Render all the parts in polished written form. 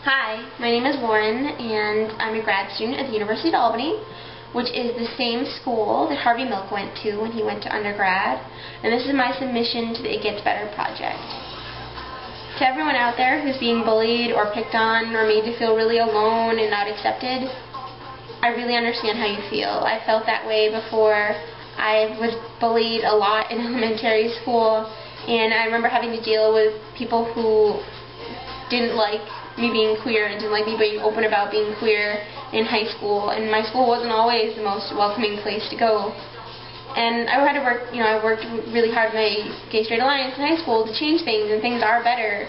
Hi, my name is Lauren, and I'm a grad student at the University of Albany, which is the same school that Harvey Milk went to when he went to undergrad, and this is my submission to the It Gets Better project. To everyone out there who's being bullied or picked on or made to feel really alone and not accepted, I really understand how you feel. I felt that way before. I was bullied a lot in elementary school, and I remember having to deal with people who didn't like me being queer and didn't like me being open about being queer in high school, and my school wasn't always the most welcoming place to go. And I had to work, I worked really hard in my Gay Straight Alliance in high school to change things, and things are better,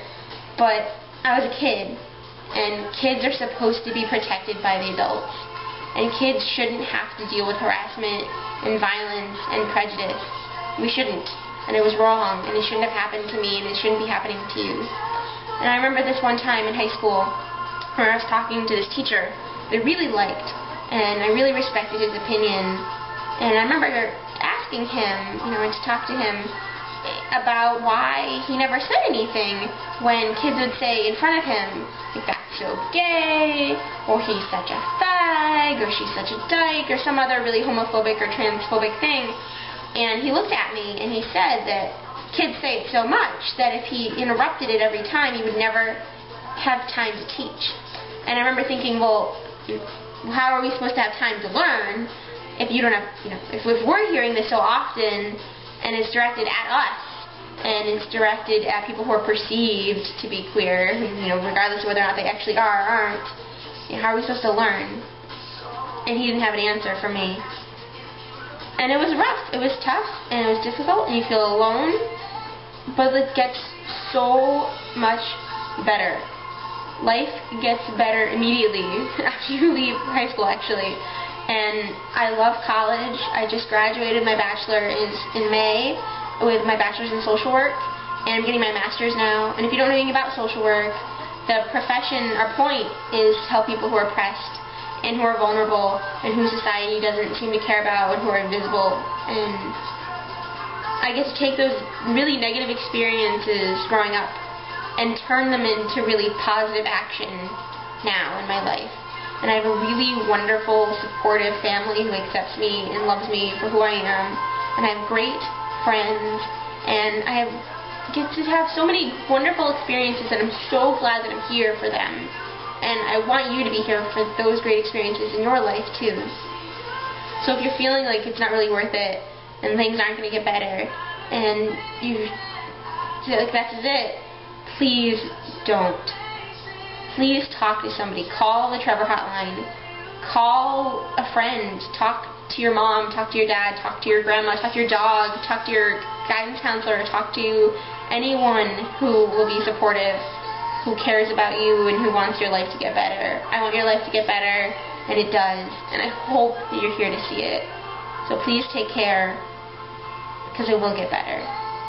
but I was a kid, and kids are supposed to be protected by the adults, and kids shouldn't have to deal with harassment and violence and prejudice. We shouldn't, and it was wrong, and it shouldn't have happened to me, and it shouldn't be happening to you. And I remember this one time in high school where I was talking to this teacher that I really liked, and I really respected his opinion. And I remember asking him, to talk to him about why he never said anything when kids would say in front of him, like, "That's so gay," or "He's such a fag," or "She's such a dyke," or some other really homophobic or transphobic thing. And he looked at me and he said that kids say it so much that if he interrupted it every time, he would never have time to teach. And I remember thinking, well, how are we supposed to have time to learn if you don't have, if we're hearing this so often and it's directed at us and it's directed at people who are perceived to be queer, regardless of whether or not they actually are or aren't, how are we supposed to learn? And he didn't have an answer for me. And it was rough, it was tough, and it was difficult, and you feel alone, but it gets so much better. Life gets better immediately after you leave high school, actually. And I love college. I just graduated. My bachelor is in May with my bachelor's in social work, and I'm getting my master's now. And if you don't know anything about social work, the profession, our point is to help people who are oppressed and who are vulnerable and who society doesn't seem to care about and who are invisible. And I get to take those really negative experiences growing up and turn them into really positive action now in my life. And I have a really wonderful, supportive family who accepts me and loves me for who I am. And I have great friends, and I get to have so many wonderful experiences, and I'm so glad that I'm here for them. And I want you to be here for those great experiences in your life, too. So if you're feeling like it's not really worth it, and things aren't going to get better, and you feel like that's it, please don't. Please talk to somebody. Call the Trevor hotline. Call a friend. Talk to your mom, talk to your dad, talk to your grandma, talk to your dog, talk to your guidance counselor, talk to anyone who will be supportive, who cares about you and who wants your life to get better. I want your life to get better, and it does, and I hope that you're here to see it. So please take care, because it will get better.